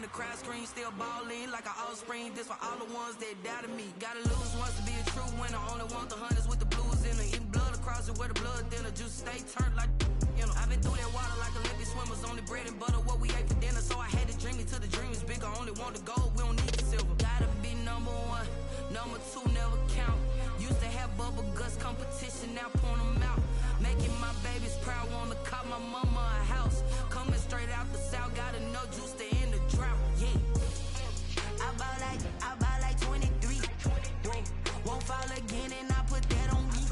when the crowd screams, still ballin' like an offspring. This for all the ones that doubted me. Gotta lose once to be a true winner. Only want the hunters with the blues in her. Eating blood across it where the blood thinner. Juice stay turned like, you know. I've been through that water like Olympic swimmers. Only bread and butter what we ate for dinner. So I had to dream it till the dream is bigger. Only want the gold, we don't need the silver. Gotta be number one, number two never count. Used to have bubble guts competition, now point them out. Making my babies proud, wanna cop my mama a house. Coming straight out the south, gotta know juice to end the drought. Yeah. I bought like 23. Whoa. Won't fall again and I put that on me.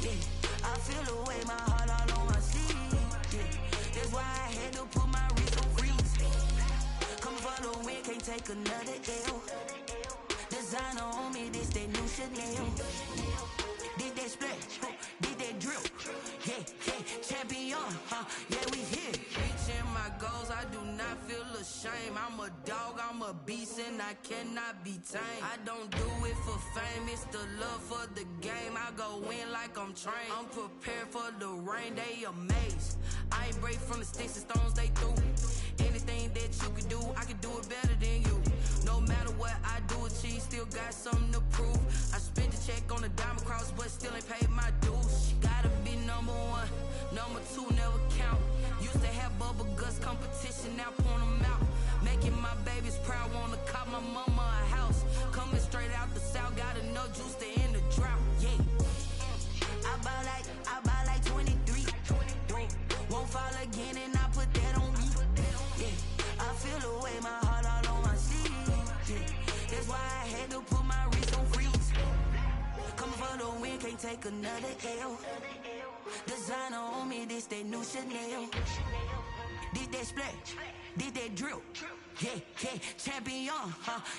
Yeah. I feel the way, my heart all on my sleeve. Yeah. That's why I had to put my wrist on freeze. Come for the win, can't take another L. Designer on me, this that new Chanel. Did that splash, did that drill. Yeah, champion, yeah, we here. Reaching my goals, I do not feel ashamed. I'm a dog, I'm a beast, and I cannot be tamed. I don't do it for fame, it's the love for the game. I go in like I'm trained. I'm prepared for the rain, they amazed. I ain't break from the sticks and stones they threw. Anything that you can do, I can do it better than you. No matter what I do, achieve, still got something to prove. I spent the check on the diamond cross, but still ain't paid my dues. Gotta be number one, number two never count. Used to have bubble guts competition, now point them out. Making my babies proud, wanna cop my mama a house. Coming straight out the south, gotta know juice to end the drought. Yeah. I bought like 23. Won't fall again and I put that on me. Yeah. I feel the way, my heart all on my sleeve. Yeah. That's why I had to put my wrist on freeze. Coming for the win, can't take another L. Designer on me, this that new Chanel. Did that splash, did that drill. Yeah, champion,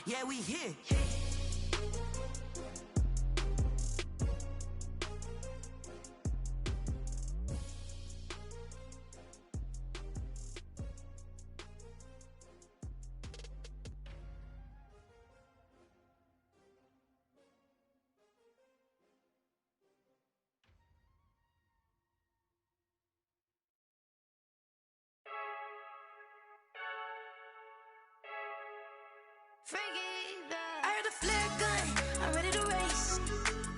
yeah, we here. I heard the flare gun, I'm ready to race.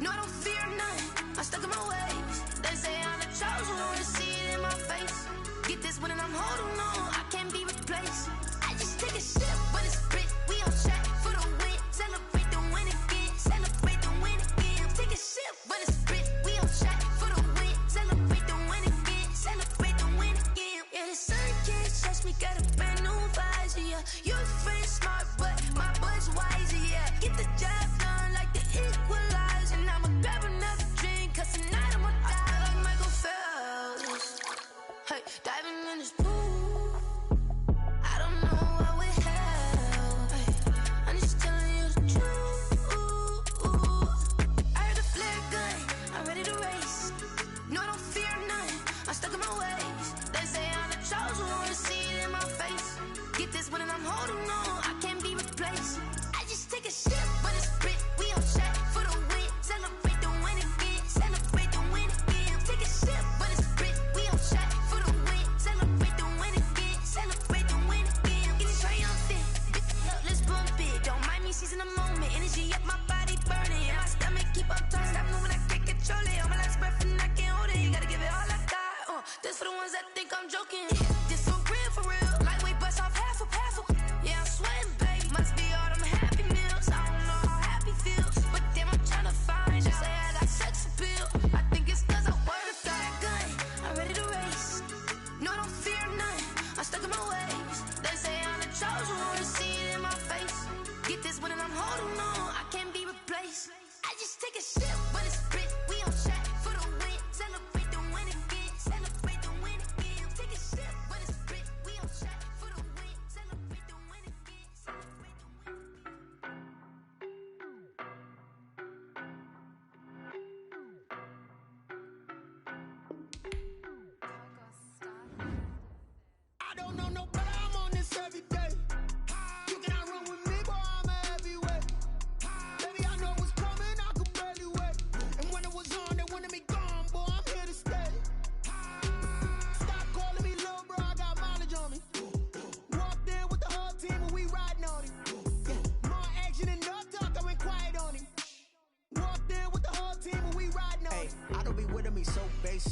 No, I don't fear none, I'm stuck in my ways. They say I'm the chosen one, to see it in my face. Get this one and I'm holding on, I can't be replaced. I just take a sip when it's split, we on track for the win. Celebrate the win again, celebrate the win again. Take a sip when it's split, we on track for the win. Celebrate the win again, celebrate the win again. Yeah, the sun can't touch me, got a brand new visor, yeah. Your friend smart, but my boy's wiser, yeah. Get the job done like the equalizer. And I'ma grab another drink, cause tonight I'ma die like Michael Phelps. Hey, diving in this pool, I don't know what would help. Hey, I'm just telling you the truth. I heard the flare gun, I'm ready to race. No, I don't fear none, I'm stuck in my ways. They say I'm the chosen one, to see it in my face. Get this one and I'm holding on, I can't be replaced. I just take a sip when it's split, we on track for the win. Celebrate the win again, celebrate the win again. Take a sip when it's split, we on track for the win. Celebrate the win again, celebrate the win again. Getting triumphant, let's bump it. Don't mind me seizing the moment, energy up my body burning. And my stomach keep up turning, stop moving, I can't control it. On my last breath and I can't hold it, you gotta give it all I got. This for the ones that think I'm joking. This for real, lightweight bust off half a. Yeah, I'm sweating, babe. Must be all them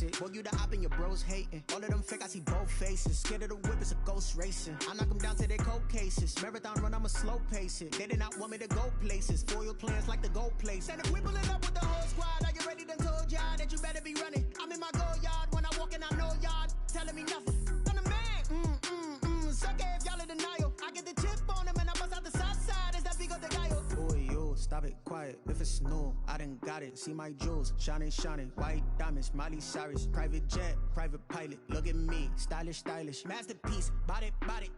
basic. Boy, you the op and your bros hating. All of them fake, I see both faces. Scared of the whip, it's a ghost racing. I knock them down to their cold cases. Marathon run, I'ma slow pace it. They did not want me to go places. Foil plans like the gold place. And if we pulling up with the whole squad, are you ready? Done told y'all that you better be running. I'm in my go yard. When I walk in, I know y'all telling me nothing. I'm the man. Suck it if y'all in denial. I get the chip on them and I bust out the south side. Is that big of the guy? Boy, yo, stop it, quiet. If it's new, I done got it. See my jewels, shining, shining. White diamonds, Miley Cyrus. Private jet, private pilot. Look at me, stylish, stylish. Masterpiece, body,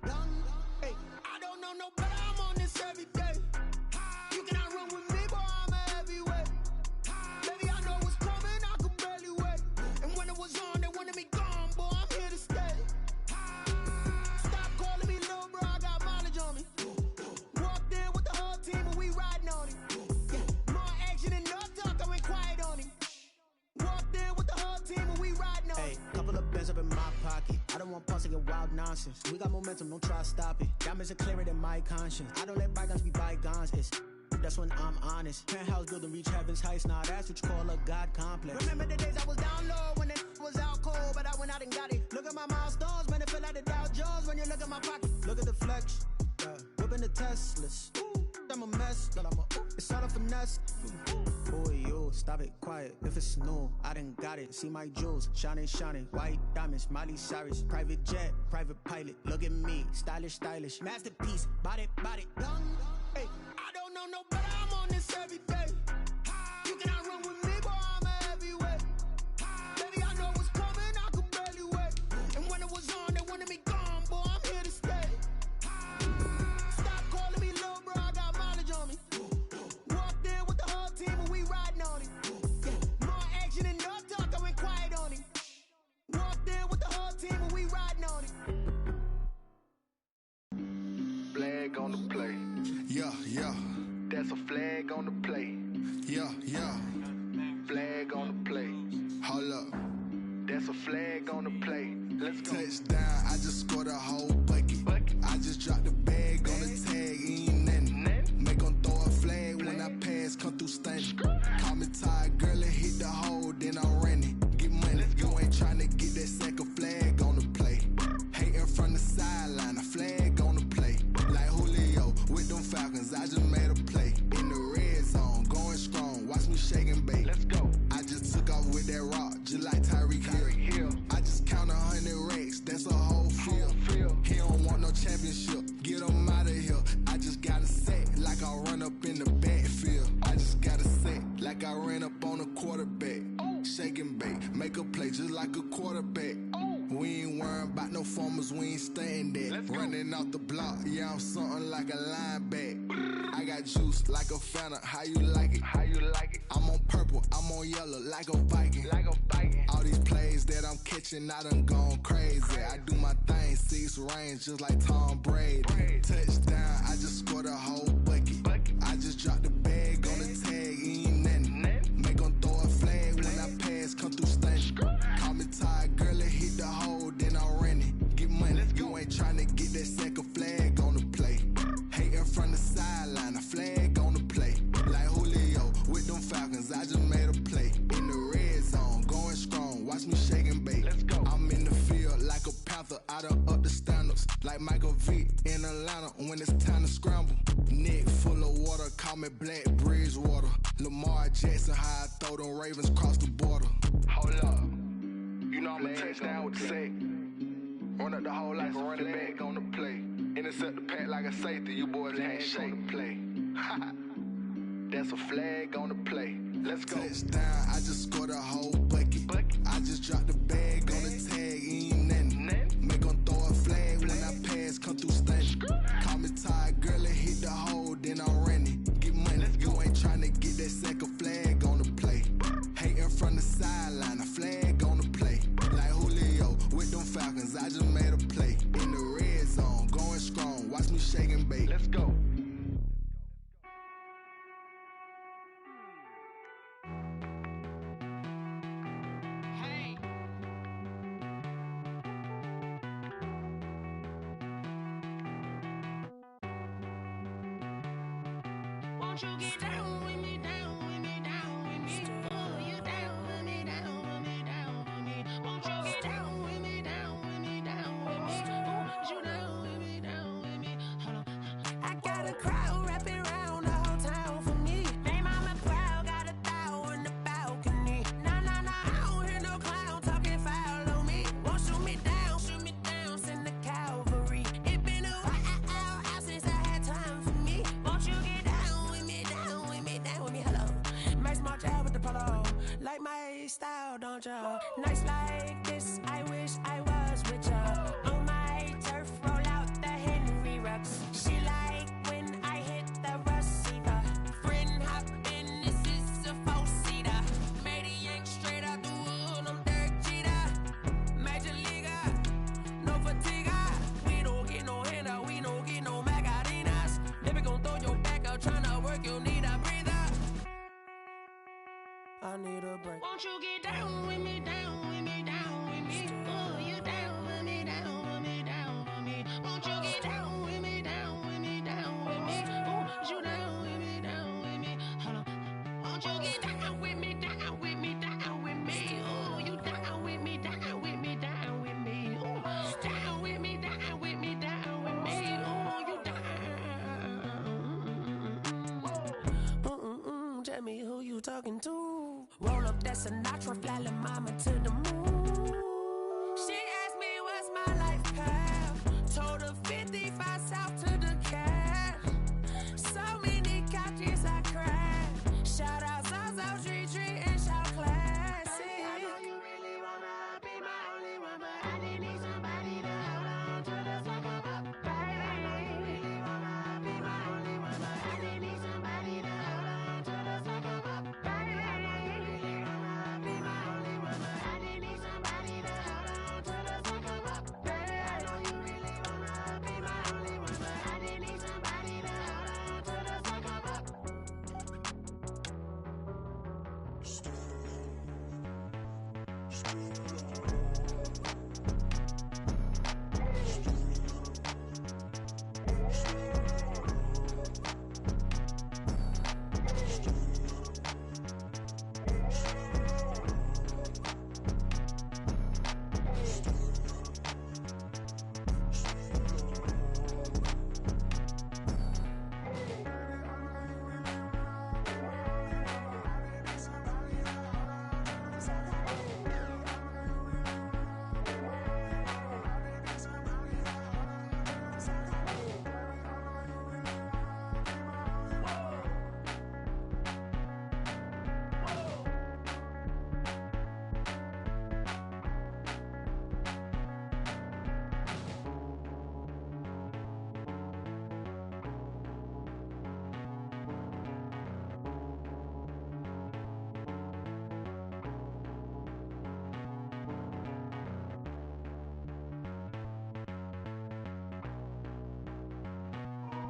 young. Hey, I don't know no better. I'm on this every day. You cannot run with me, boy. I'm a heavyweight. Baby, I know what's coming. I could barely wait. And when it was on, they wanted me gone, boy. I'm here to stay. Stop calling me little bro. I got mileage on me. Walked in with the whole team and we riding on it. More action and no talk. I went quiet on him. Walked in with the whole team and we riding on it. Hey, couple of bands up in my pocket. I don't want pussy and wild nonsense. We got momentum, don't try to stop it. Diamonds are clearer than my conscience. I don't let bygones be bygones. That's when I'm honest. Penthouse building reach heaven's heights. Now that's what you call a God complex. Remember the days I was down low when it was out cold, but I went out and got it. Look at my milestones, man, it feel like the Dow Jones when you look at my pocket. Look at the flex, whipping the Teslas. I'm a mess, but it's all a finesse. Boy, yo, stop it, quiet. If it's new, I done got it. See my jewels, shining, shining. White diamonds, Miley Cyrus. Private jet, private pilot. Look at me, stylish, stylish. Masterpiece, body, young. Hey, I don't know no better. I'm on this every day. You cannot run with me, boy. I'm a heavyweight. Baby, I know what's coming. I could barely wait. And when it was on, they wanted me gone, boy. I'm here to stay. Stop calling me little bro. I got mileage on me. Walked in with the whole team and we riding on it. More action and no talk. I went quiet on him. Walked in with the whole team and we riding on it. Flag on the play. Yeah. That's a flag on the play. Yeah. Flag on the play. Hold up. That's a flag on the play. Let's go. Touchdown, I just scored a whole bucket. I just dropped the bag on the tag, ain't nothing. Make 'em throw a flag when I pass, come through stunning. Call me tired, girl, and hit the hole, then I'm running. Get money, you ain't tryna get that second flag on the play. Hating from the sideline, a flag on the play. Like Julio with them Falcons, I just made a play. In the red zone, going strong, watch me shake and bake. Let's go. I just took off with that rock, just like Tyreek Hill. I just count 100 racks, that's a whole field. He don't want no championship, get him out of here. I just got a set, like I run up in the backfield. I just got a set, like I ran up on a quarterback. Shake and bake, make a play just like a quarterback. We ain't worrying about no formers, we ain't staying there. Running off the block, yeah, I'm something like a lineback. I got juice like a Fanta, how you like it? I'm on purple, I'm on yellow, like a Viking. All these plays that I'm catching, I done gone crazy. I do my thing, 6 range, just like Tom Brady. Touchdown, I just scored a whole bucket. I just dropped the bag on the tag, ain't nothing. Make 'em throw a flag when I pass, come through stunning. Call me tired, girl, and hit the hole, then I'm running. Get money, you ain't tryna get that second flag on the play. Hating from the sideline, a flag on the play. Like Julio with them Falcons, I just made a play. In the red zone, going strong, watch me shake and bake. I'm in the field like a panther, I done up the standards. Like Michael Vick in Atlanta when it's time to scramble. Neck full of water, call me Black Bridgewater. Lamar Jackson, how I throw them Ravens cross the border. Hold up. You know I'm a touchdown with the sack. Run up the whole like a running back on the play. Intercept the pack like a safety. You boys ain't shake the play. That's a flag on the play. Let's go. Touchdown, I just scored a whole bucket. I just dropped the bag on the tag, ain't nothing. Make 'em throw a flag when I pass, come through stunning. Call me tired, girl, and hit the hole, then I'm running. Get money, you ain't tryna get that second flag on the play. Hating from the sideline, a flag on the play. Like Julio with them Falcons, I just made a play. In the red zone, going strong, watch me shake and bake. Let's go. Won't you get down with me, down with me, down with me? Pull you down with me, down with me, down with me, without ya. Nights like this, I wish I was with ya. On my turf, roll out the Henry Rux. She like when I hit the receiver. Friend hop in, this is a four-seater. Made a yank straight out the wood, I'm Derek Jeter. Major leaguer, no fatigue. We don't get no handout, we don't get no Macarinas. Never gon' throw your back out, tryna work, you need a breather. I need a break. Won't you get down with me, down with me, down with me? Oh, you down with me, down with me, down with me. Won't you get down with me, down with me, down with me? Oh, you down with me, down with me? Hold on. Won't you get down with me, down with me, down with me? Oh, you down with me, down with me, down with me? Oh, down with me, down with me, down with me? Oh, you down. Tell me who you talking to. Roll up that Sinatra, fly la mama to the moon. She asked me what's my life path. Told her 55 south to the cat. So many couches I cried. Shout out Zazo, Tree, and shout classic. I know you really wanna be my only one, but I didn't need somebody to hold on to the fuck up, baby. I know you really wanna be my only one, but I didn't need somebody to hold on to the fuck up, baby. I know you really wanna be my only one, but I didn't need somebody to hold on to the fuck up, baby. I know you really wanna be my only one, but I didn't need somebody to hold on to the fuck up.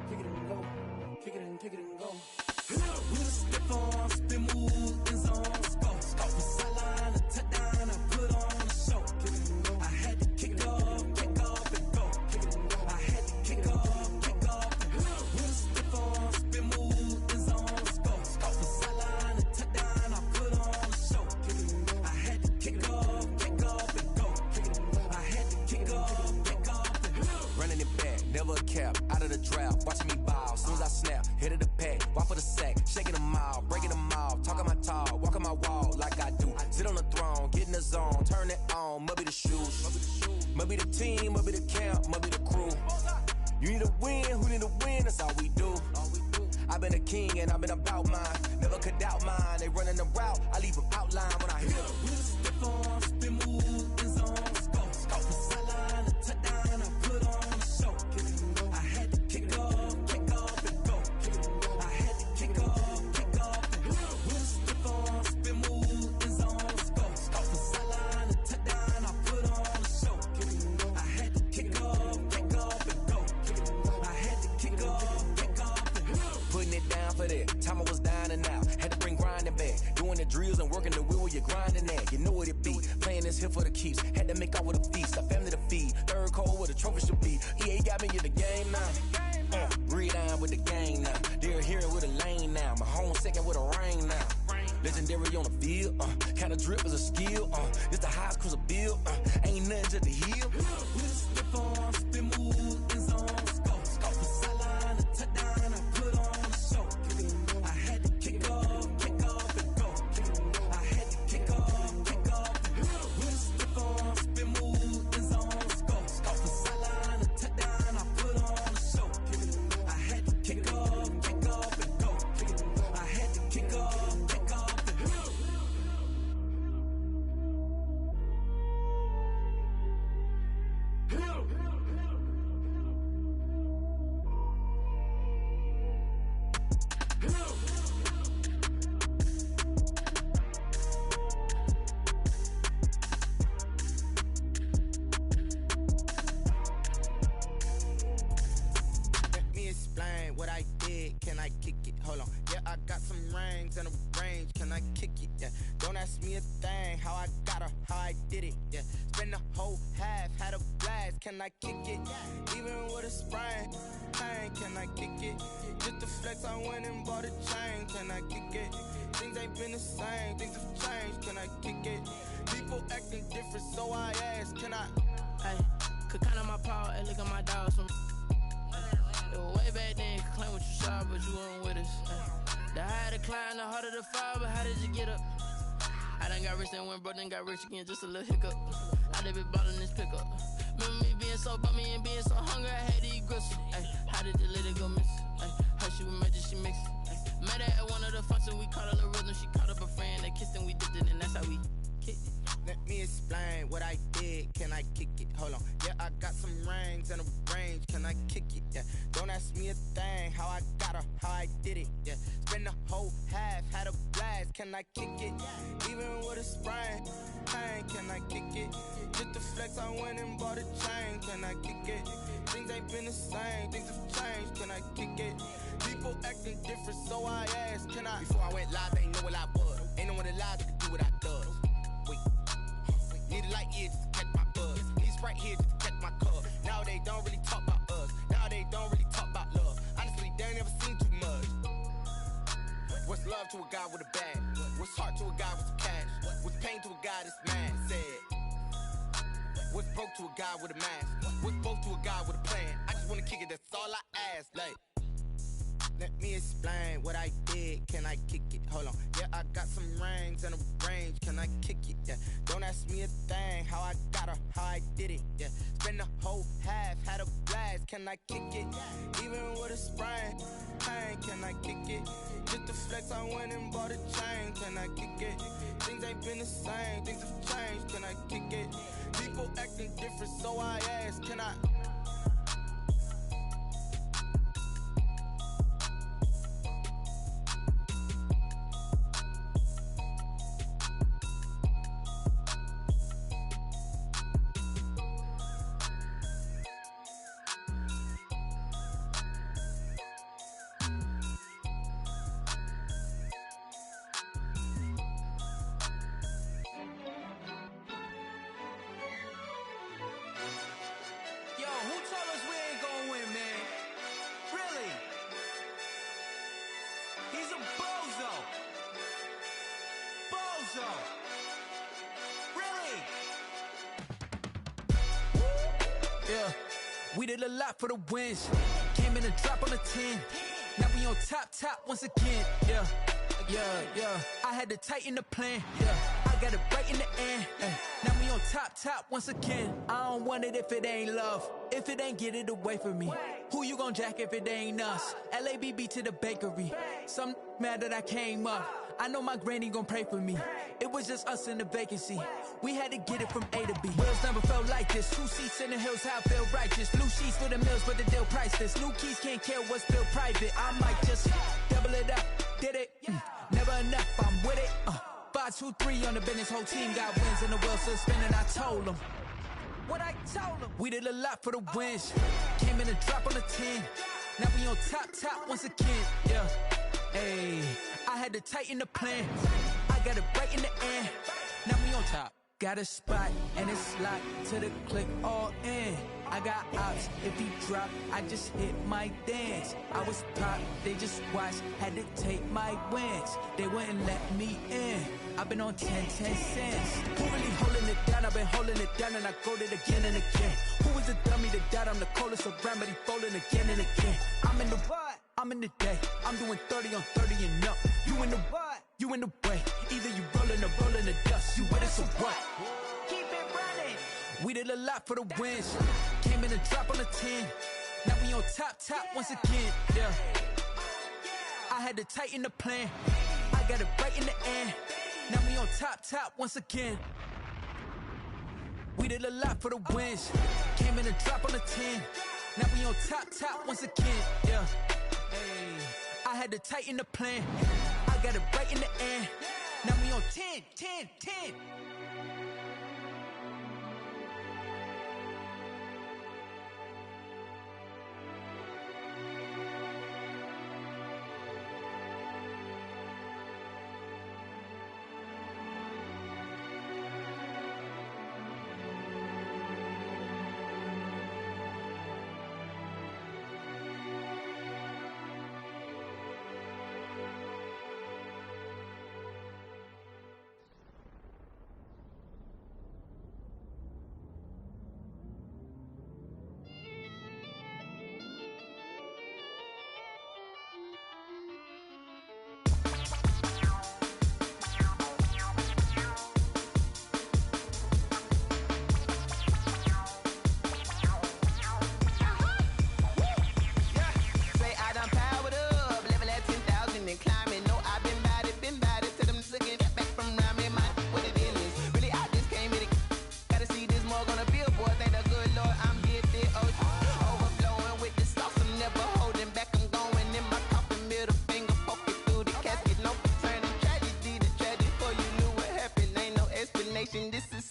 Kick it and go. Kick it and kick it and go. With a stiff arm, spin move, in zone, go. Off the sideline, a touchdown, I put on a show. Kick it and go. I had to kick off and go. Kick it and go. I had to kick off and go. With a stiff arm, spin move, in zone, go. Off the sideline, a touchdown, I put on a show. Kick it and go. I had to kick off and go. Kick it and go. I had to kick off and go. Running it back, never a cap, out of the drought, watching me ball. Soon as I snap, hit of the pack, walk for the sack, shaking them out, breaking them off, talking my talk, walking my wall like I do. Sit on the throne, get in the zone, turn it on, must be the shoes, must be the team, must be the camp, must be the crew. You need a win, who need a win, that's all we do. I've been a king and I've been about mine, never could doubt mine. They running the route, I leave them outline when I hit them. With a stiff arm, spin move, in zone, go. Off the sideline, a touchdown, I put on a show. I had to kick off and go. I had to kick off and go. With a stiff arm, spin move, in zone, go. Off the sideline, a touchdown, I put on a show. I had to kick off and go. I had to kick off and go. Putting it down for that, time I was down and out. Had to bring grinding back, doing the drills and working the wheel where you're grinding at. You know what it be, playing this here for the keeps. Had to make out with a feast, a family to feed. Third cold where the trophy should be. EA got me in the game now. Breathe down with the gang now. They're here with a lane now. My home second with a rain now. Legendary on the field, kinda drip is a skill. It's the highest cruiser bill, ain't nothing to the hill. With a stiff arm, spin move, in zone, go. Off the sideline, a touchdown, I put on a show. I had to kick off and go. I had to kick off and go. With a stiff arm, spin move, in zone, go. Off the sideline, a touchdown, I put on a show. I had to kick off and go. I had to kick off and go. explain what I did? Can I kick it? Hold on. Yeah, I got some rings and a range. Can I kick it? Yeah. Don't ask me a thing. How I got her, how I did it. Yeah. Spend the whole half, had a blast. Can I kick it? Even with a sprain. Pain, can I kick it? Just to flex, I went and bought a chain. Can I kick it? Things ain't been the same. Things have changed. Can I kick it? People acting different, so I ask. Can I? Hey, could count on my power and look at my dogs from. It was way back then, could claim what you saw, but you weren't with us. The higher the climb, the harder the fall, but how did you get up? I done got rich and went broke, then got rich again, just a little hiccup. I done been ballin' this pickup. Remember me being so bummy and being so hungry, I had to eat gristle. Ay, how did the lady go miss? Ay, her she was magic, she mixed. Met her at one of the functions, we caught a little rhythm, she caught up a friend, they kissed and we dipped it, and that's how we kicked it. Let me explain what I did. Can I kick it? Hold on. Yeah, I got some rings and a range. Can I kick it? Yeah. Don't ask me a thing. How I got her, how I did it. Yeah. Spend the whole half, had a blast. Can I kick it? Even with a sprain. Pain, can I kick it? Just to flex, I went and bought a chain. Can I kick it? Things ain't been the same. Things have changed. Can I kick it? People acting different, so I ask. Can I? Before I went live, they ain't know what I was. Ain't no one alive that could do what I does. Wait. Need a light here just to catch my buzz. Need Sprite here just to catch my cup. Now they don't really talk about us. Now they don't really talk about love. Honestly, they ain't never seen too much. What's love to a guy with a bag? What's heart to a guy with some cash? What's pain to a guy that's mad? Said. What's broke to a guy with a mask? What's both to a guy with a plan? I just wanna kick it, that's all I ask. Like, let me explain what I did. Can I kick it? Hold on. Yeah, I got some rings and a range. Can I kick it? Yeah. Don't ask me a thing. How I got her, how I did it. Yeah. Spend the whole half, had a blast. Can I kick it? Even with a sprain. Pain, can I kick it? Just to flex, I went and bought a chain. Can I kick it? Things ain't been the same. Things have changed. Can I kick it? People acting different, so I ask. Can I? Yeah, we did a lot for the wins. Came in a drop on a 10. Now we on top once again. Yeah. I had to tighten the plan. Yeah, I got it right in the end. Now we on top once again. I don't want it if it ain't love. If it ain't, get it away from me. Who you gon' jack if it ain't us? LABB to the bakery. Some mad that I came up. I know my granny gon' pray for me. It was just us in the vacancy. We had to get it from A to B. Wheels never felt like this. 2 seats in the hills, how I feel righteous. Blue sheets for the mills, but the deal priceless. New keys can't care what's still private. I might just double it up. Did it? Never enough, I'm with it. 5, 2, 3 on the business. Whole team got wins and the wheels still spinning. I told them what I told them. We did a lot for the wins. Came in a drop on a 10. Now we on top once again. Yeah. Hey, I had to tighten the plan. I got it right in the end. Now we on top. Got a spot and it's locked to the click all in. I got ops, if he drop, I just hit my dance. I was pop, they just watched, had to take my wins. They wouldn't let me in. I've been on 10 cents. Who really holding it down? I've been holding it down and I go it again and again. Who was the dummy that died? I'm the coldest around, but he folding again and again. I'm in the what? I'm in the day. I'm doing 30 on 30 and up. You in the what? You in the way. Either you rolling or rolling the dust. You with us or what? Keep it running. We did a lot for the wins. Came in a drop on a 10. Now we on top once again. Yeah. I had to tighten the plan. I got it right in the end. Now we on top once again. We did a lot for the wins. Came in a drop on a 10. Now we on top once again. Yeah. Hey, I had to tighten the plan. I got it right in the end. Now we on 10.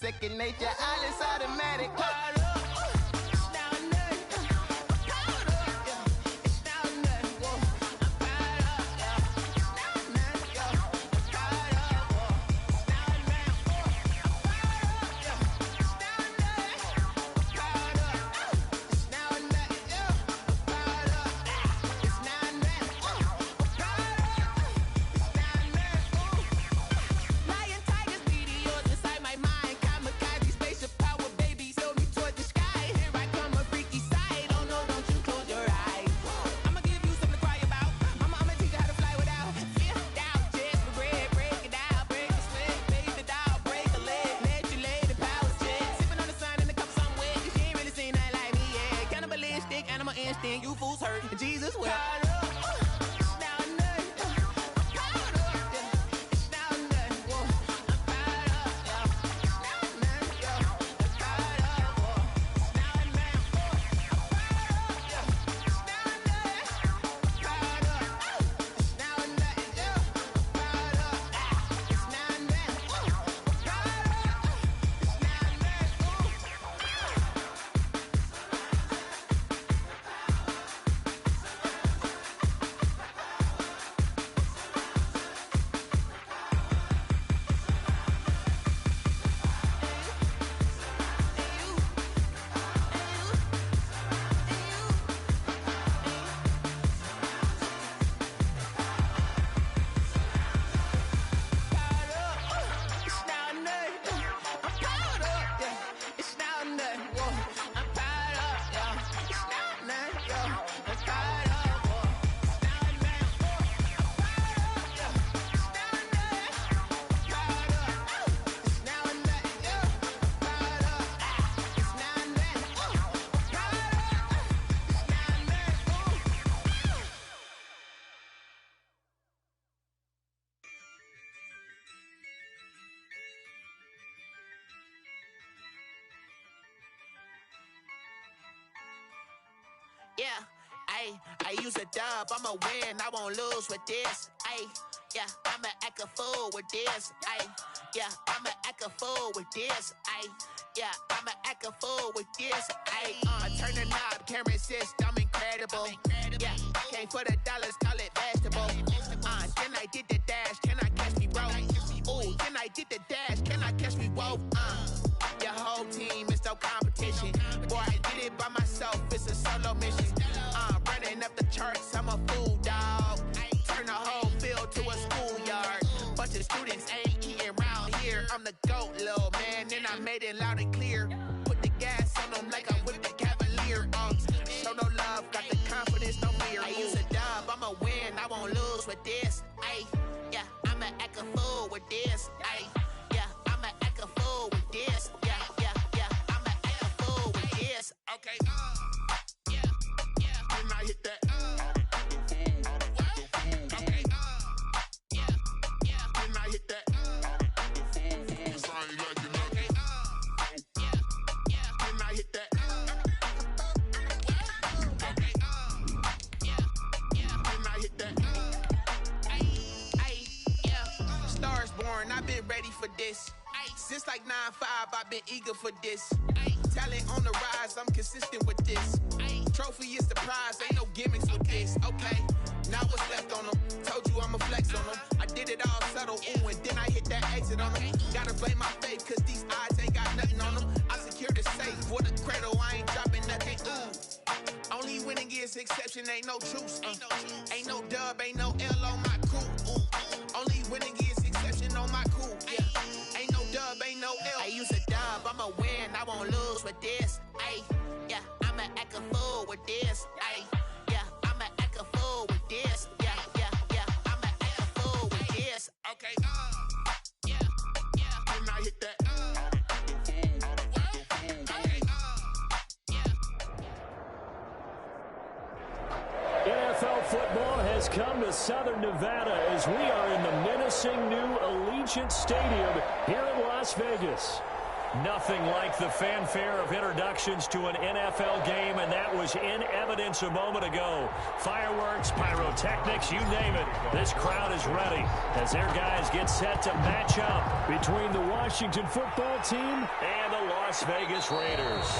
second nature. All is automatic. You fools hurt. Jesus will. Yeah, I use a dub, I'ma win, I won't lose with this. Yeah, I'ma act a fool with this. Yeah, I'ma act a fool with this. Yeah, I'ma act a fool with this. Turn the knob, camera assist, I'm incredible. Yeah, came for the dollars, call it vegetable. Then I did the dash, can I catch me, bro? Ooh, then I did the dash, can I catch me, whoa? Your whole team is no competition. Boy, I did it by myself, it's a solo mission. Running up the charts, I'm a fool, dog. Turn the whole field to a schoolyard. Bunch of students ain't eating round here. I'm the GOAT, little man, and I made it loud and clear. Put the gas on them like I whipped the Cavalier. Show no love, got the confidence, no fear. I use a dub, I'ma win, I won't lose with this. Yeah, I'ma act a fool with this. Yeah, I'ma act a fool with this. Yeah, I'ma act a fool with this. Okay, Can I hit that? Okay, Can I hit that? Cause I ain't like it. Okay, Can I hit that? Okay, Can I hit that? Stars born, I've been ready for this. Since like 9-5, I've been eager for this. Talent on the rise, I'm consistent with this. Trophy is the prize, ain't no gimmicks with this. Okay, now what's left on them? Told you I'ma flex on them. I did it all subtle, ooh, and then I hit that exit on them. Gotta blame my faith, cause these odds ain't got nothing on them. I secure the safe for the cradle, I ain't dropping nothing, ooh. Only winning is exception, ain't no truce. Ain't no dub, ain't no L on my crew. Only winning is exception on my crew. Yeah, ain't no dub, ain't no L. I use a dub, I'ma win, I won't lose with this. Yeah, I'ma act a fool with this. Yeah, I'ma act a fool with this. Yeah, I'ma act a fool with this. Okay, Can I hit that? NFL football has come to Southern Nevada as we are in the menacing new Allegiant Stadium here in Las Vegas. Nothing like the fanfare of introductions to an NFL game, and that was in evidence a moment ago. Fireworks, pyrotechnics, you name it. This crowd is ready as their guys get set to match up between the Washington football team and the Las Vegas Raiders.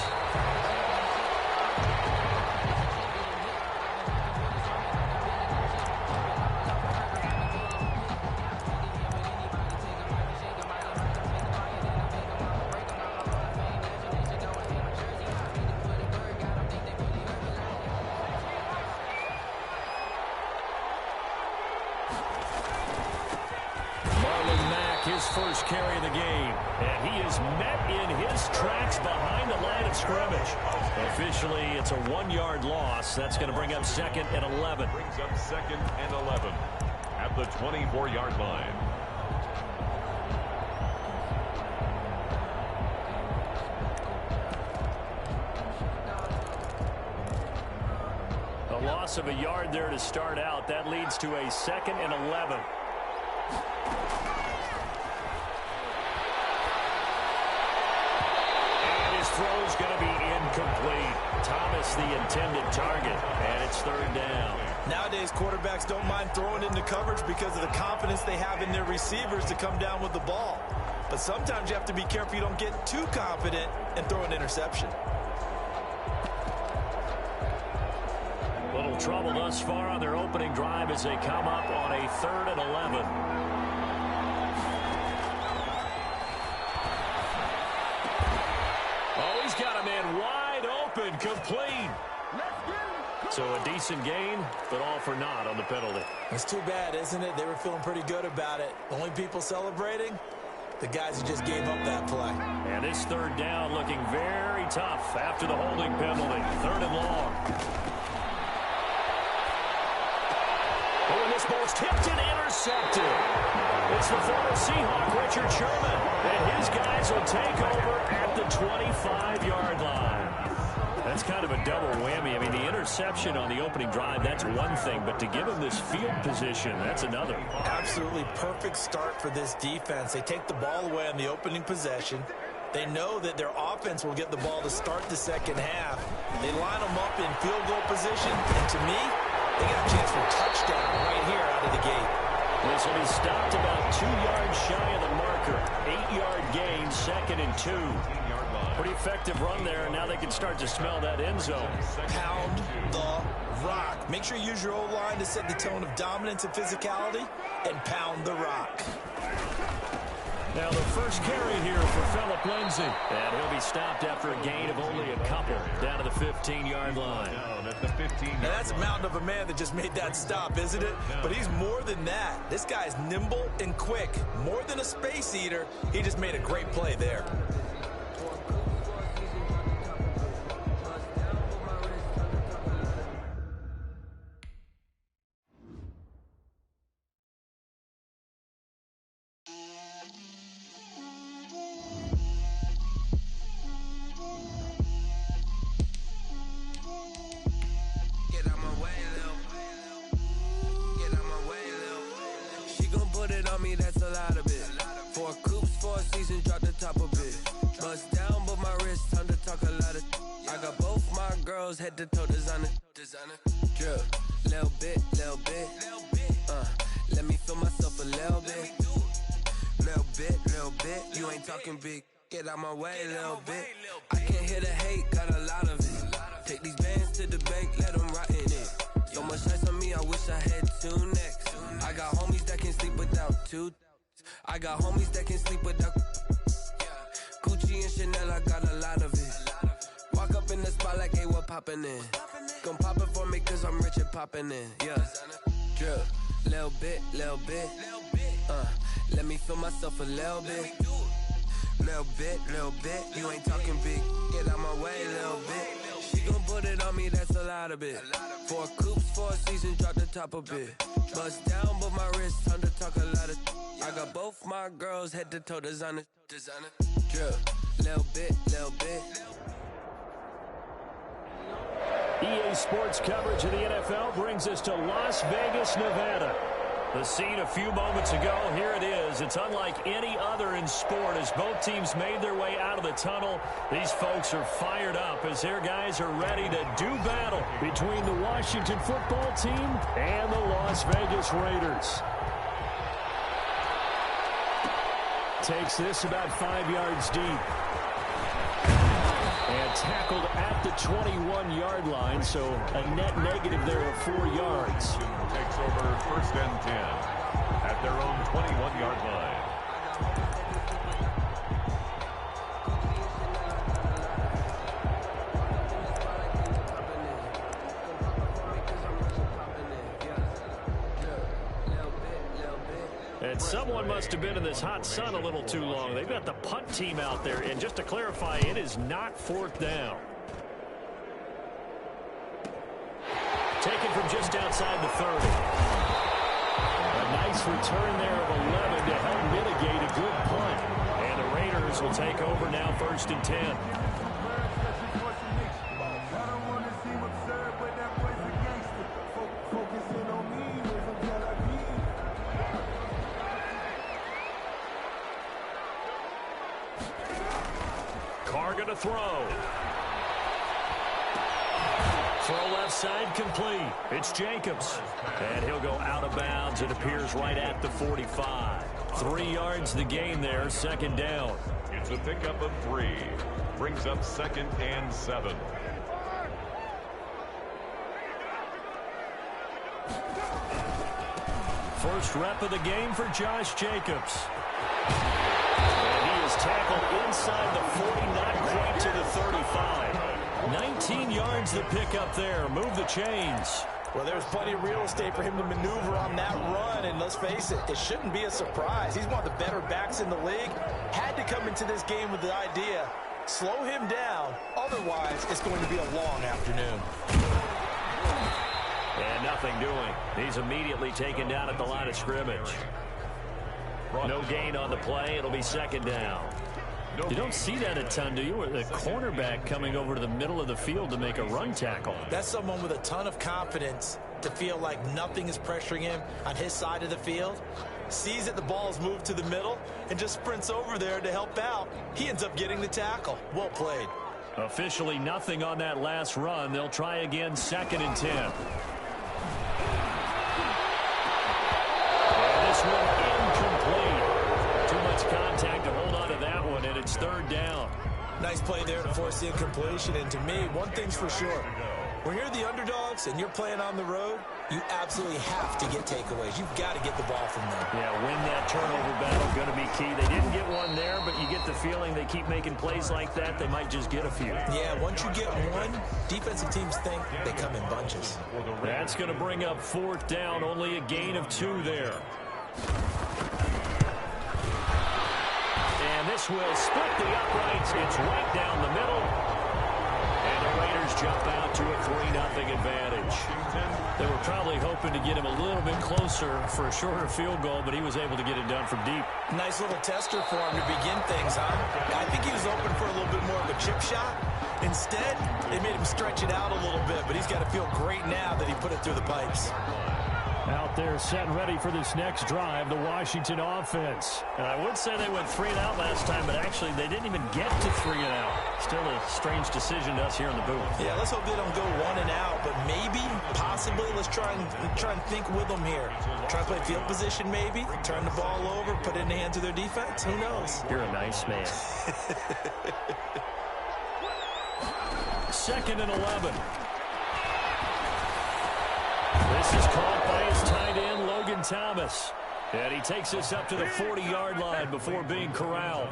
First carry of the game, and he is met in his tracks behind the line of scrimmage. Officially, it's a 1-yard loss. That's going to bring up 2nd and 11. Brings up 2nd and 11 at the 24-yard line. A loss of a yard there to start out. That leads to a 2nd and 11. Throw's going to be incomplete. Thomas, the intended target, and it's 3rd down. Nowadays, quarterbacks don't mind throwing into coverage because of the confidence they have in their receivers to come down with the ball. But sometimes you have to be careful you don't get too confident and throw an interception. Little trouble thus far on their opening drive as they come up on a 3rd and 11. Got a man wide open, complete. So a decent gain, but all for naught on the penalty. It's too bad, isn't it? They were feeling pretty good about it. Only people celebrating, the guys who just gave up that play. And this 3rd down looking very tough after the holding penalty. 3rd and long. Oh, and this ball's tipped and intercepted. It's the former Seahawk, Richard Sherman, and his guys will take over at the 25-yard line. That's kind of a double whammy. I mean, the interception on the opening drive, that's one thing, but to give him this field position, that's another. Absolutely perfect start for this defense. They take the ball away on the opening possession. They know that their offense will get the ball to start the second half. They line them up in field goal position, and to me, they got a chance for a touchdown right here out of the gate. This will be stopped about 2 yards shy of the marker. 8-yard gain, 2nd and 2. Pretty effective run there, and now they can start to smell that end zone. Pound the rock. Make sure you use your O-line to set the tone of dominance and physicality, and pound the rock. Now the first carry here for Phillip Lindsay. And he'll be stopped after a gain of only a couple down to the 15-yard line. Now that's a mountain of a man that just made that stop, isn't it? But he's more than that. This guy's nimble and quick. More than a space eater. He just made a great play there. Head to toe designer, drip, little bit, let me feel myself a little bit, you ain't talking big, get out my way a little bit, I can't hear the hate, got a lot of it, take these bands to the bank, let them rot in it, so much ice on me, I wish I had 2 necks, I got homies that can sleep without 2, I got homies that can sleep without, Gucci and Chanel, I got a lot of it. Walk up in the spot like, hey, what poppin' in? Gon' pop it for me cause I'm rich and poppin' in, yeah. Drip, little bit, let me feel myself a little bit. Little bit, you ain't talking big, get out my way a little bit. She gon' put it on me, that's a lot of it. 4 coops, 4 seasons, drop the top a bit. Bust down, but my wrist, time to talk a lot of. I got both my girls, head to toe designer. Drip, little bit. EA Sports coverage of the NFL brings us to Las Vegas, Nevada. The scene a few moments ago, here it is. It's unlike any other in sport as both teams made their way out of the tunnel. These folks are fired up as their guys are ready to do battle between the Washington football team and the Las Vegas Raiders. Takes this about 5 yards deep. And tackled at the 21-yard line, so a net negative there of 4 yards. Takes over 1st and 10 at their own 21-yard line. And someone must have been in this hot sun a little too long. They've got the punt team out there. And just to clarify, it is not 4th down. Taken from just outside the 30. A nice return there of 11 to help mitigate a good punt. And the Raiders will take over now 1st and 10. Going to throw. Throw left side complete. It's Jacobs. And he'll go out of bounds. It appears right at the 45. 3 yards the gain there, 2nd down. It's a pickup of 3. Brings up 2nd and 7. First rep of the game for Josh Jacobs. Tackled inside the 40, not quite to the 35. 19 yards the pickup there. Move the chains. Well, there's plenty of real estate for him to maneuver on that run, and let's face it, it shouldn't be a surprise. He's one of the better backs in the league. Had to come into this game with the idea, slow him down, otherwise it's going to be a long afternoon. And nothing doing. He's immediately taken down at the line of scrimmage. No gain on the play. It'll be 2nd down. You don't see that a ton, do you? Or the cornerback coming over to the middle of the field to make a run tackle. That's someone with a ton of confidence to feel like nothing is pressuring him on his side of the field. Sees that the ball's moved to the middle and just sprints over there to help out. He ends up getting the tackle. Well played. Officially nothing on that last run. They'll try again 2nd and 10. And this one incomplete. Too much contact to hold on to that one, and it's 3rd down. Nice play there to force the incompletion. And to me, one thing's for sure. When you're the underdogs and you're playing on the road, you absolutely have to get takeaways. You've got to get the ball from them. Yeah, win that turnover battle, going to be key. They didn't get one there, but you get the feeling they keep making plays like that, they might just get a few. Yeah, once you get one, defensive teams think they come in bunches. That's going to bring up 4th down, only a gain of 2 there. And this will split the uprights. It's right down the middle. And the Raiders jump out to a 3-0 advantage. They were probably hoping to get him a little bit closer for a shorter field goal, but he was able to get it done from deep. Nice little tester for him to begin things, huh? I think he was open for a little bit more of a chip shot. Instead, they made him stretch it out a little bit, but he's got to feel great now that he put it through the pipes. Out there set and ready for this next drive, the Washington offense. And I would say they went 3 and out last time, but actually they didn't even get to 3 and out. Still a strange decision to us here in the booth. Yeah, let's hope they don't go 1 and out, but maybe, possibly, let's try and think with them here. Try to play field position maybe, turn the ball over, put it in the hands of their defense. Who knows? You're a nice man. 2nd and 11. This is caught by his tight end, Logan Thomas. And he takes us up to the 40-yard line before being corralled.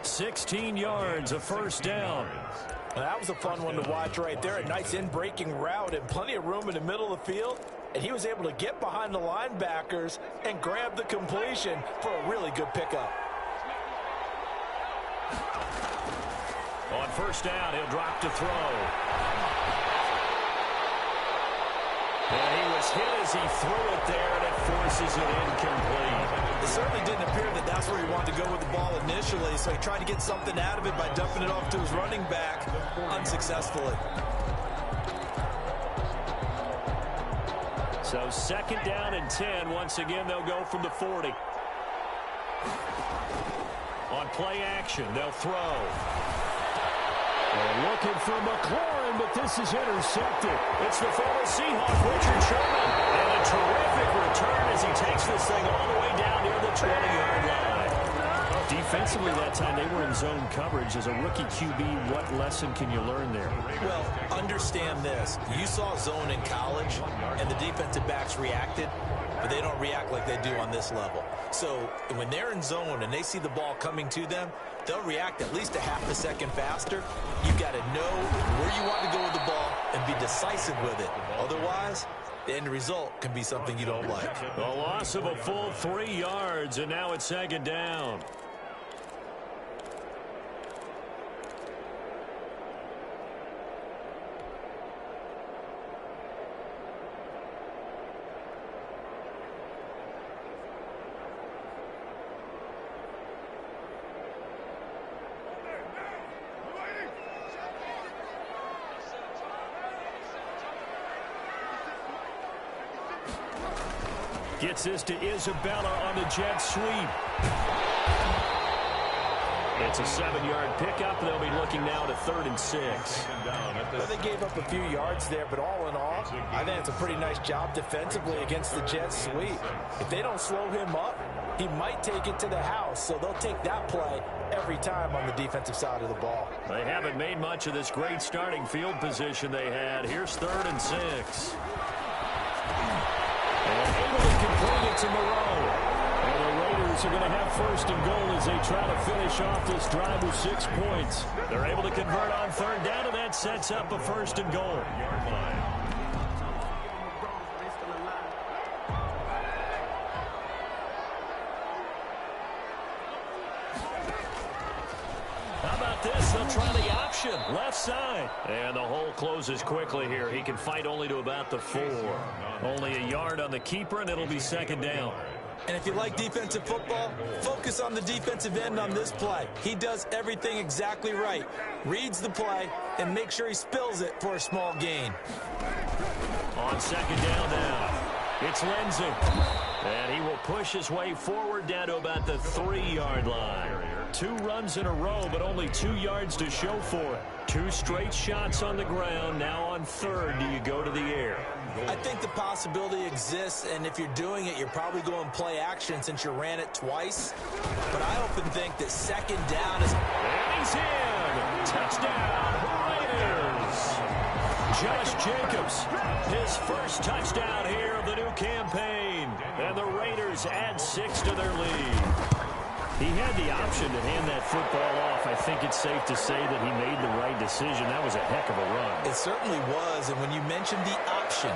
16 yards, a 1st down. Well, that was a fun one to watch right there. A nice in-breaking route and plenty of room in the middle of the field. And he was able to get behind the linebackers and grab the completion for a really good pickup. On 1st down, he'll drop to throw. And he was hit as he threw it there, and it forces it incomplete. It certainly didn't appear that that's where he wanted to go with the ball initially, so he tried to get something out of it by dumping it off to his running back unsuccessfully. So 2nd down and 10. Once again, they'll go from the 40. On play action, they'll throw. They're looking for McLaurin, but this is intercepted. It's the former Seahawk, Richard Sherman. And a terrific return as he takes this thing all the way down near the 20-yard line. Defensively that time, they were in zone coverage. As a rookie QB, what lesson can you learn there? Well, understand this. You saw zone in college, and the defensive backs reacted, but they don't react like they do on this level. So when they're in zone and they see the ball coming to them, they'll react at least a half a second faster. You've got to know where you want to go with the ball and be decisive with it. Otherwise, the end result can be something you don't like. A loss of a full 3 yards, and now it's 2nd down. Gets this to Isabella on the jet sweep. It's a 7-yard pickup. They'll be looking now to 3rd and 6. Well, they gave up a few yards there, but all in all, I think it's a pretty nice job defensively against the jet sweep. If they don't slow him up, he might take it to the house, so they'll take that play every time on the defensive side of the ball. They haven't made much of this great starting field position they had. Here's 3rd and 6. And able to complete it to Moreau. And the Raiders are going to have 1st and goal as they try to finish off this drive with 6 points. They're able to convert on 3rd down, and that sets up a 1st and goal. How about this? They'll try the option, left side. And the hole closes quickly here. He can fight only to about the 4. Only a yard on the keeper, and it'll be 2nd down. And if you like defensive football, focus on the defensive end on this play. He does everything exactly right. Reads the play and make sure he spills it for a small gain. On 2nd down now, it's Lindsey. And he will push his way forward down to about the 3-yard line. 2 runs in a row, but only 2 yards to show for it. 2 straight shots on the ground. Now on 3rd, do you go to the air? I think the possibility exists, and if you're doing it, you're probably going play action since you ran it twice. But I often think that 2nd down is... And he's in! Touchdown, Raiders! Josh Jacobs, his first touchdown here of the new campaign. And the Raiders add 6 to their lead. He had the option to hand that football off. I think it's safe to say that he made the right decision. That was a heck of a run. It certainly was, and when you mentioned the option,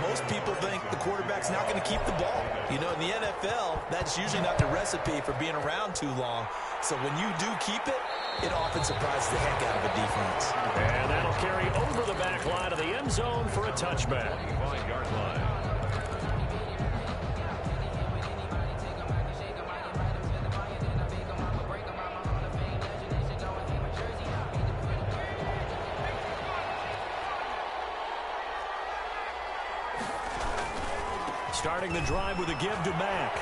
most people think the quarterback's not going to keep the ball. You know, in the NFL, that's usually not the recipe for being around too long. So when you do keep it, it often surprises the heck out of a defense. And that'll carry over the back line of the end zone for a touchback. 5-yard line. Starting the drive with a give to Mack.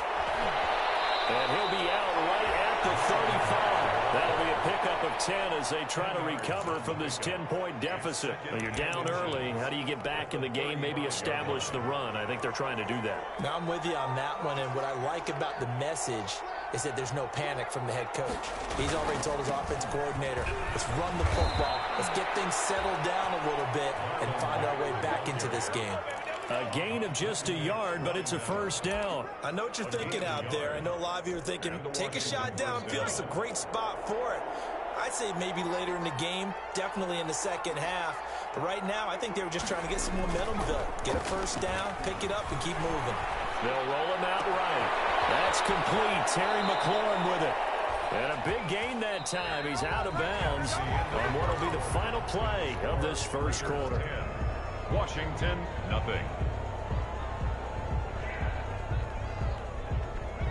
And he'll be out right at the 35. That'll be a pickup of 10 as they try to recover from this 10-point deficit. Well, you're down early. How do you get back in the game, maybe establish the run? I think they're trying to do that. Now, I'm with you on that one, and what I like about the message is that there's no panic from the head coach. He's already told his offensive coordinator, let's run the football, let's get things settled down a little bit, and find our way back into this game. A gain of just a yard, but it's a 1st down. I know what you're thinking out there. I know a lot of you are thinking, take a shot downfield. It's a great spot for it. I'd say maybe later in the game, definitely in the 2nd half. But right now, I think they were just trying to get some momentum built. Get a 1st down, pick it up, and keep moving. They'll roll him out right. That's complete. Terry McLaurin with it. And a big gain that time. He's out of bounds on what will be the final play of this 1st quarter. Washington, nothing.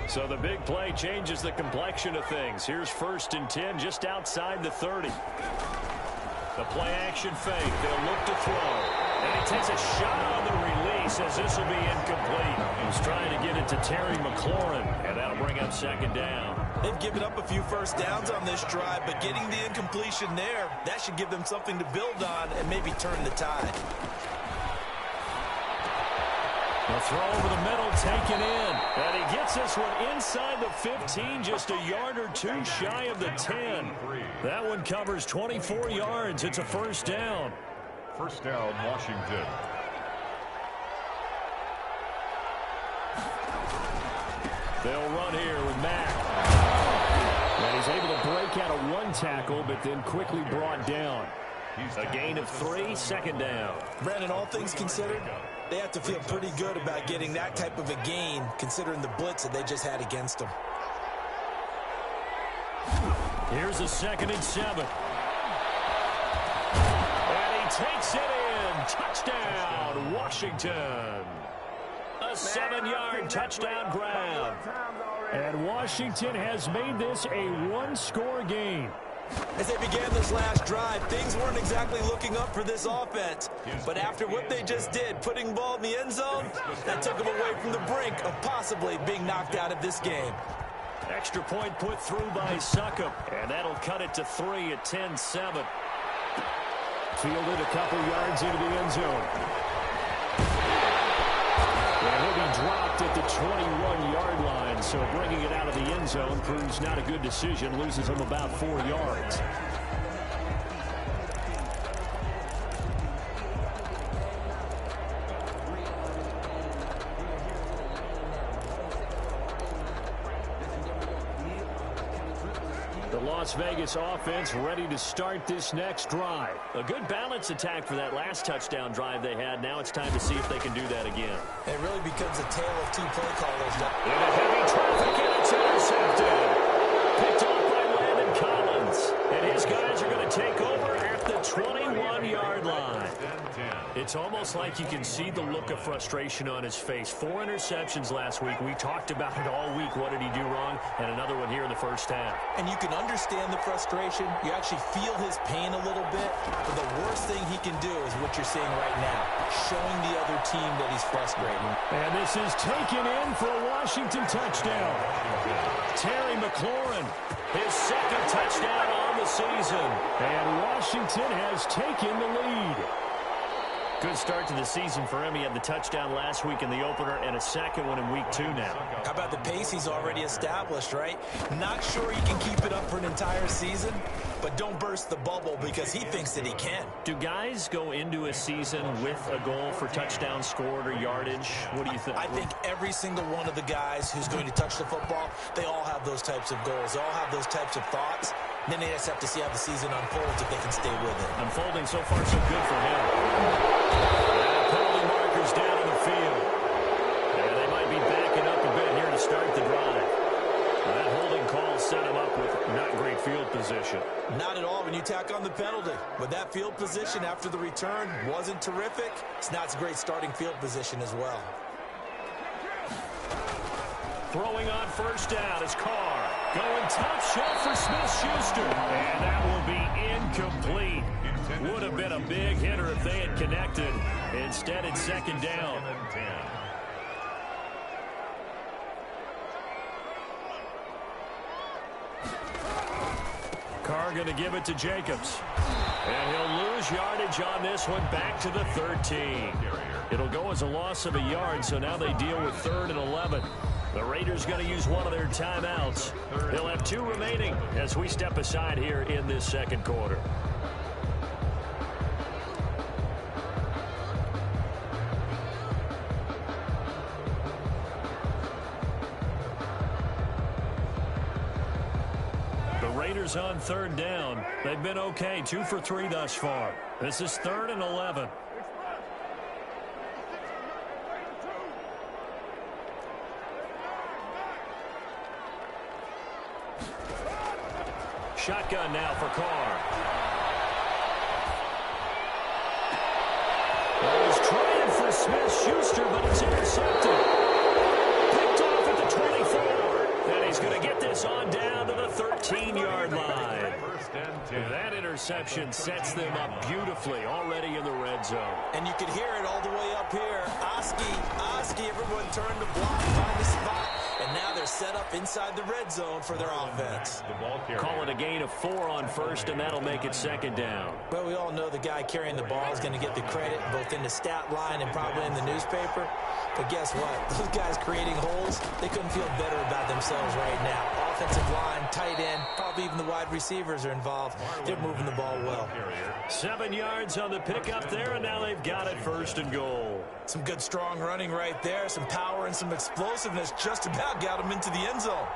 So the big play changes the complexion of things. Here's 1st and 10 just outside the 30. The play action fake. They'll look to throw. And he takes a shot on the release. says this will be incomplete. He's trying to get it to Terry McLaurin, and that'll bring up second down. They've given up a few first downs on this drive, but getting the incompletion there, that should give them something to build on and maybe turn the tide. The throw over the middle, taken in. And he gets this one inside the 15, just a yard or two shy of the 10. That one covers 24 yards. It's a first down. First down, Washington. They'll run here with Mack. And he's able to break out of one tackle, but then quickly brought down. A gain of 3, second down. Brandon, all things considered, they have to feel pretty good about getting that type of a gain, considering the blitz that they just had against them. Here's a 2nd and 7. And he takes it in. Touchdown, Washington. A 7-yard touchdown grab. And Washington has made this a one-score game. As they began this last drive, things weren't exactly looking up for this offense. But after what they just did, putting the ball in the end zone, that took them away from the brink of possibly being knocked out of this game. Extra point put through by Succop, and that'll cut it to 3 at 10-7. Fielded a couple yards into the end zone. And he'll be dropped at the 21-yard line, so bringing it out of the end zone proves not a good decision, loses him about 4 yards. Las Vegas offense ready to start this next drive. A good balance attack for that last touchdown drive they had. Now it's time to see if they can do that again. It really becomes a tale of two play callers. In a heavy traffic, and it's intercepted. Picked off by Landon Collins. And his guys are going to take over at the 21-yard line. It's almost like you can see the look of frustration on his face. 4 interceptions last week. We talked about it all week. What did he do wrong? And another one here in the first half. And you can understand the frustration. You actually feel his pain a little bit. But the worst thing he can do is what you're seeing right now, showing the other team that he's frustrated. And this is taken in for a Washington touchdown. Terry McLaurin, his 2nd touchdown on the season. And Washington has taken the lead. Good start to the season for him. He had the touchdown last week in the opener and a second one in week 2 now. How about the pace he's already established, right? Not sure he can keep it up for an entire season, but don't burst the bubble because he thinks that he can. Do guys go into a season with a goal for touchdowns scored or yardage? What do you think? I think every single one of the guys who's going to touch the football, they all have those types of goals. They all have those types of thoughts. Then they just have to see how the season unfolds if they can stay with it. Unfolding so far so good for him. And penalty markers down in the field. And they might be backing up a bit here to start the drive. That holding call set him up with not great field position. Not at all when you tack on the penalty. But that field position after the return wasn't terrific. It's not a great starting field position as well. Throwing on first down is Carr. Going top shelf for Smith-Schuster. And that will be incomplete. Would have been a big hitter if they had connected. Instead, it's second down. Carr going to give it to Jacobs. And he'll lose yardage on this one back to the 13. It'll go as a loss of a yard, so now they deal with 3rd and 11. The Raiders going to use one of their timeouts. They'll have 2 remaining as we step aside here in this second quarter. The Raiders on 3rd down. They've been okay, 2 for 3 thus far. This is 3rd and 11. Shotgun now for Carr. Well, he's trying for Smith-Schuster, but it's intercepted. Picked off at the 24. And he's going to get this on down to the 13-yard line. That interception reception sets them up beautifully already in the red zone. And you can hear it all the way up here. Oski, everyone turned to block, find the spot, and now they're set up inside the red zone for their offense. Call it a gain of 4 on first, and that'll make it second down. Well, we all know the guy carrying the ball is going to get the credit, both in the stat line and probably in the newspaper. But guess what? Those guys creating holes, they couldn't feel better about themselves right now. Offensive line, tight end, probably even the wide receivers are involved. They're moving the ball well. 7 yards on the pickup there, and now they've got it first and goal. Some good strong running right there, some power and some explosiveness just about got them into the end zone.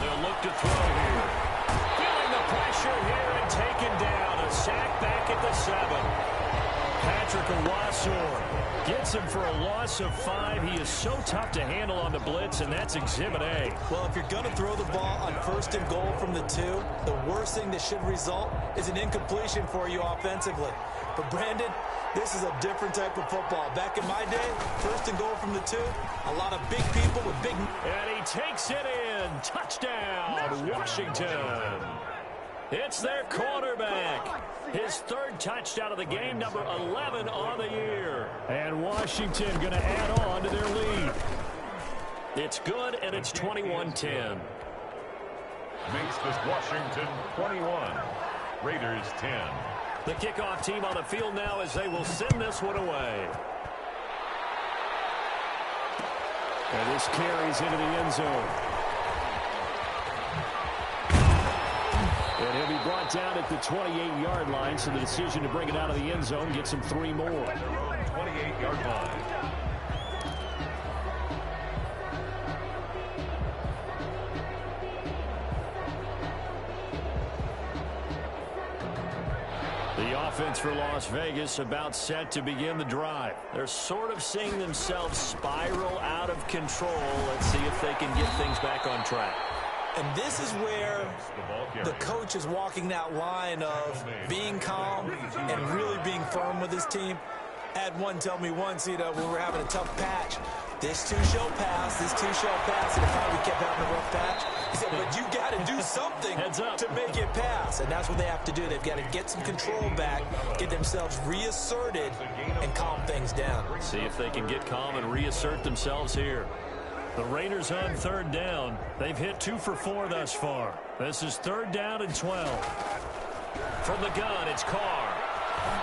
They'll look to throw here. Feeling the pressure here and taken down. A sack back at the 7. Patrick Owasor gets him for a loss of 5. He is so tough to handle on the blitz, and that's Exhibit A. Well, if you're going to throw the ball on first and goal from the 2, the worst thing that should result is an incompletion for you offensively. But, Brandon, this is a different type of football. Back in my day, first and goal from the 2, a lot of big people with big... And he takes it in. Touchdown, Washington. It's their quarterback. His 3rd touchdown of the game, number 11 on the year. And Washington going to add on to their lead. It's good, and it's 21-10. Makes this Washington 21. Raiders 10. The kickoff team on the field now as they will send this one away. And this carries into the end zone. And he'll be brought down at the 28-yard line, so the decision to bring it out of the end zone gets him 3 more. 28-yard line. The offense for Las Vegas about set to begin the drive. They're sort of seeing themselves spiral out of control. Let's see if they can get things back on track. And this is where the coach is walking that line of being calm and really being firm with his team. I had one tell me once, when we were having a tough patch, this too shall pass, and if finally we kept having a rough patch, he said, but you got to do something to make it pass. And that's what they have to do. They've got to get some control back, get themselves reasserted, and calm things down. See if they can get calm and reassert themselves here. The Raiders on 3rd down. They've hit 2 for 4 thus far. This is 3rd down and 12. From the gun, it's Carr.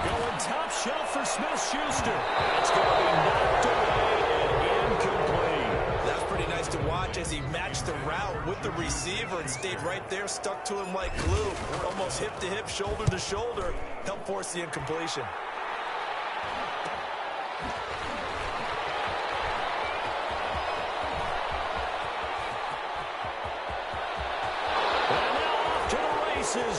Going top shelf for Smith-Schuster. It's going to be knocked away and incomplete. That's pretty nice to watch as he matched the route with the receiver and stayed right there, stuck to him like glue. Almost hip to hip, shoulder to shoulder. Helped force the incompletion.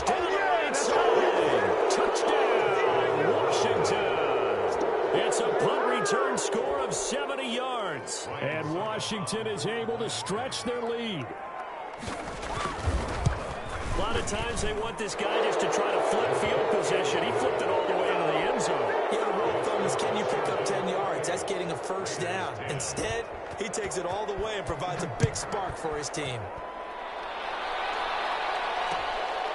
Down the right side. Touchdown, Washington. It's a punt return score of 70 yards. And Washington is able to stretch their lead. A lot of times they want this guy just to try to flip field position. He flipped it all the way into the end zone. Yeah, the rule of thumb is, can you pick up 10 yards? That's getting a first down. Instead, he takes it all the way and provides a big spark for his team.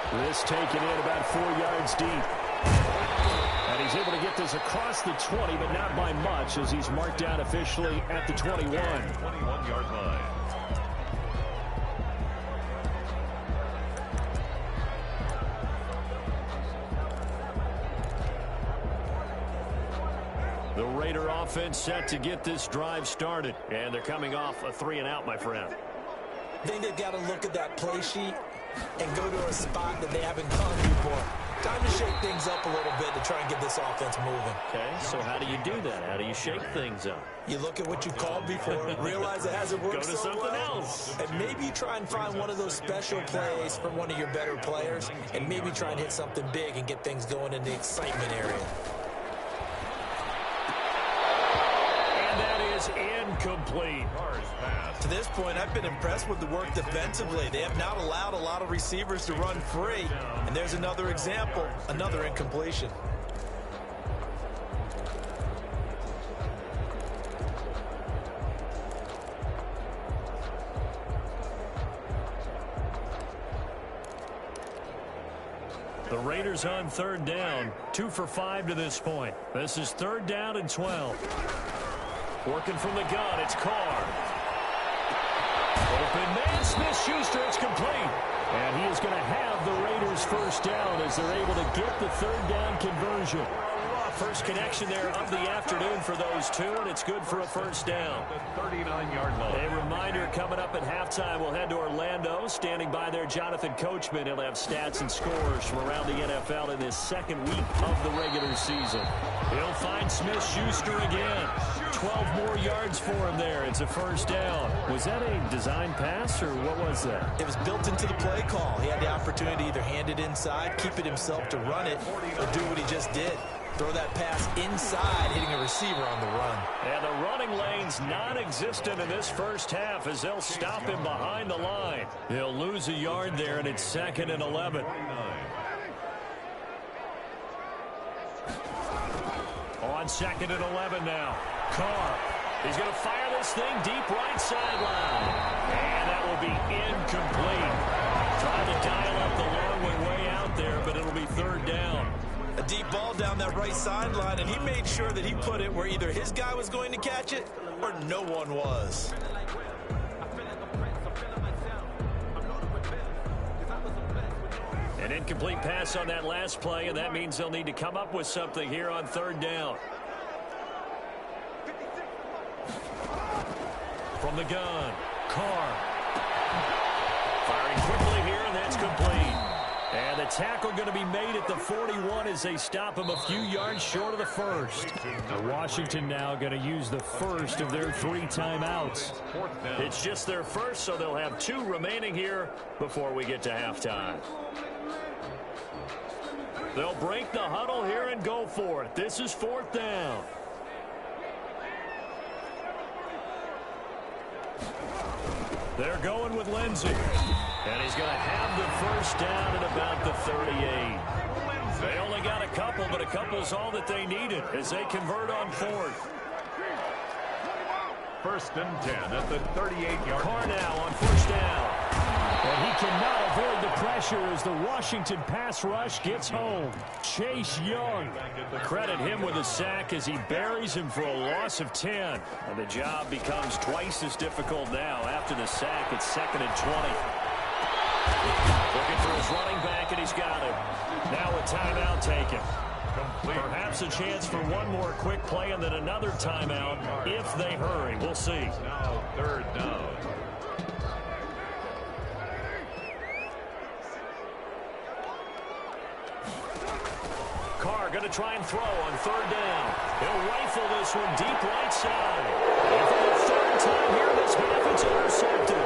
This taken in about 4 yards deep. And he's able to get this across the 20, but not by much, as he's marked down officially at the 21. 21-yard line. The Raider offense set to get this drive started. And they're coming off a 3-and-out, my friend. I think they've got to look at that play sheet and go to a spot that they haven't gone before. Time to shake things up a little bit to try and get this offense moving. Okay, so how do you do that? How do you shake things up? You look at what you called before, realize it hasn't worked so so something well, else. and maybe try and find one of those special plays from one of your better players, and maybe try and hit something big and get things going in the excitement area. And that is incomplete. To this point, I've been impressed with the work defensively. They have not allowed a lot of receivers to run free. And there's another example, another incompletion. The Raiders on third down. 2 for 5 to this point. This is 3rd down and 12. Working from the gun, it's Carr. Open man, Smith-Schuster, it's complete. And he is going to have the Raiders first down as they're able to get the 3rd down conversion. First connection there of the afternoon for those two, and it's good for a first down. 39-yard line. A reminder coming up at halftime, we'll head to Orlando. Standing by there, Jonathan Coachman. He'll have stats and scores from around the NFL in this second week of the regular season. He'll find Smith-Schuster again. 12 more yards for him there. It's a first down. Was that a design pass, or what was that? It was built into the play call. He had the opportunity to either hand it inside, keep it himself to run it, or do what he just did. Throw that pass inside, hitting a receiver on the run. And the running lane's non-existent in this first half as they'll stop him behind the line. He'll lose a yard there, and it's 2nd and 11. On 2nd and 11 now. Carr. He's going to fire this thing deep right sideline. And that will be incomplete. Trying to dial up the long way out there, but it'll be 3rd down. A deep ball down that right sideline, and he made sure that he put it where either his guy was going to catch it or no one was. An incomplete pass on that last play, and that means they'll need to come up with something here on 3rd down. From the gun, Carr. Firing quickly here, and that's complete. And the tackle going to be made at the 41 as they stop him a few yards short of the first. Washington now going to use the first of their 3 timeouts. It's just their first, so they'll have 2 remaining here before we get to halftime. They'll break the huddle here and go for it. This is 4th down. They're going with Lindsey. And he's going to have the first down at about the 38. They only got a couple, but a couple's all that they needed as they convert on 4th. 1st and 10 at the 38-yard line. Carr now on 1st down. And he cannot avoid the pressure as the Washington pass rush gets home. Chase Young. Credit him with a sack as he buries him for a loss of 10. And the job becomes twice as difficult now. After the sack, it's 2nd and 20. Looking for his running back, and he's got him. Now a timeout taken. Perhaps a chance for one more quick play and then another timeout if they hurry. We'll see. Now 3rd down. Carr going to try and throw on 3rd down. He'll rifle this one deep right side. And for the 3rd time here in this half, it's intercepted.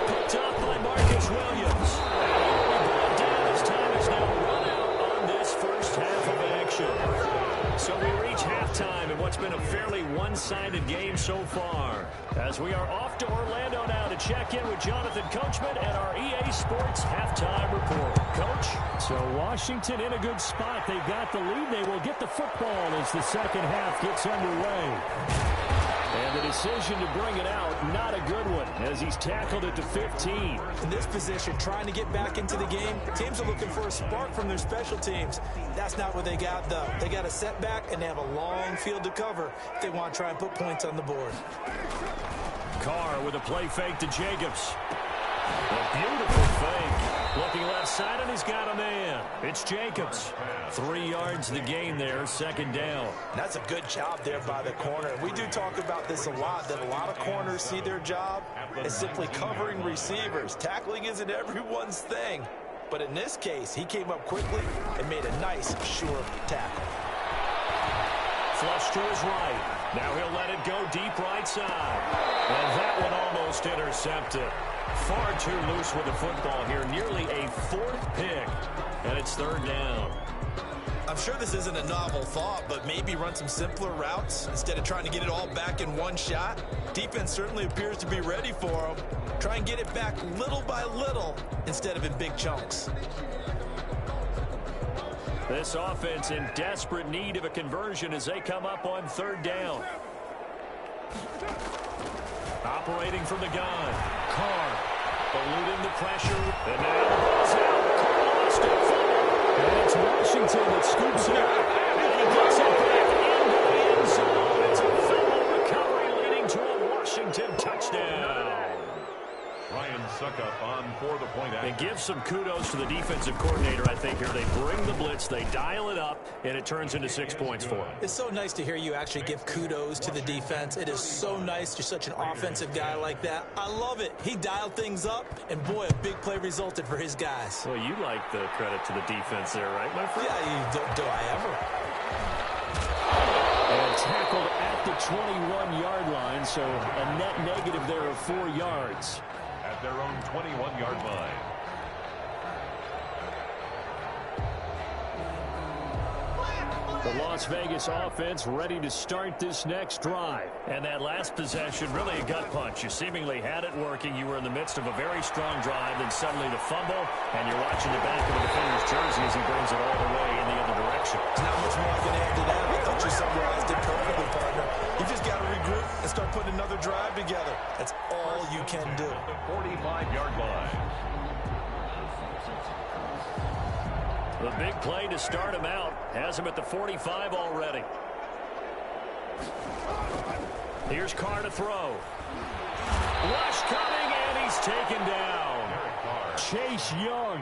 Picked up by Marcus Williams. And he will be brought down as time is now run out on this first half of action. So we reach halftime in what's been a fairly one-sided game so far. As we are off to Orlando now to check in with Jonathan Coachman and our EA Sports halftime report. Coach? So Washington in a good spot. They got the lead. They will get the football as the second half gets underway. And the decision to bring it out, not a good one, as he's tackled it to 15. In this position, trying to get back into the game, teams are looking for a spark from their special teams. That's not what they got, though. They got a setback, and they have a long field to cover if they want to try and put points on the board. Carr with a play fake to Jacobs. A beautiful fake. Looking left side, and he's got a man. It's Jacobs. 3 yards the gain there, 2nd down. That's a good job there by the corner. We do talk about this a lot, that a lot of corners see their job as simply covering receivers. Tackling isn't everyone's thing. But in this case, he came up quickly and made a nice, sure tackle. Flush to his right. Now he'll let it go deep right side. And that one almost intercepted. Far too loose with the football here. Nearly a 4th pick. And it's 3rd down. I'm sure this isn't a novel thought, but maybe run some simpler routes instead of trying to get it all back in one shot. Defense certainly appears to be ready for him. Try and get it back little by little instead of in big chunks. This offense in desperate need of a conversion as they come up on 3rd down. Operating from the gun. Carr eluding the pressure. And now the ball's out. Carr lost it. Washington that scoops it up. And he gets it back into the end zone. It's a fumble recovery leading to a Washington touchdown. Ryan Suckup on for the point action. And give some kudos to the defensive coordinator, I think, here. They bring the blitz, they dial it up, and it turns into 6 points for them. It's so nice to hear you actually give kudos to the defense. It is so nice. You're such an offensive guy like that. I love it. He dialed things up, and boy, a big play resulted for his guys. Well, you like the credit to the defense there, right, my friend? Yeah, do I ever? And tackled at the 21-yard line, so a net negative there of 4 yards. At their own 21-yard line. The Las Vegas offense ready to start this next drive. And that last possession, really a gut punch. You seemingly had it working. You were in the midst of a very strong drive, then suddenly the fumble, and you're watching the back of the defender's jersey as he brings it all the way in the other direction. There's not much more I can add to that. I thought you summarized it perfectly, partner. You just got to regroup and start putting another drive together. That's all you can do. The 45-yard line. The big play to start him out. Has him at the 45 already. Here's Carr to throw. Rush coming, and he's taken down. Chase Young.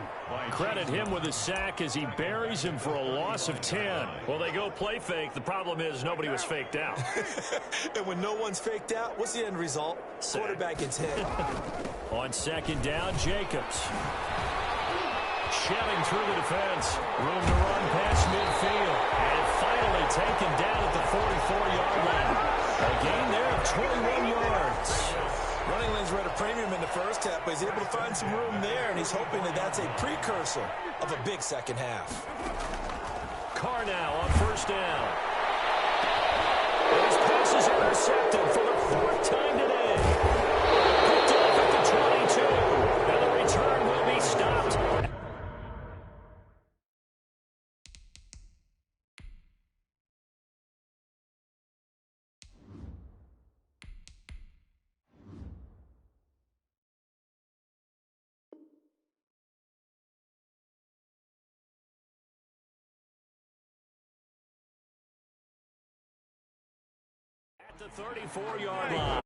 Credit him with a sack as he buries him for a loss of 10. Well, they go play fake. The problem is nobody was faked out. And when no one's faked out, what's the end result? Sack. Quarterback gets hit. On second down, Jacobs. Shelling through the defense. Room to run past midfield. And finally taken down at the 44-yard line. A gain there of 21 yards. Running lanes were at a premium in the first half, but he's able to find some room there, and he's hoping that that's a precursor of a big second half. Carr now on first down. His pass is intercepted for the 4th time today. Picked off at the 22. And the return will be stopped. At the 34-yard line.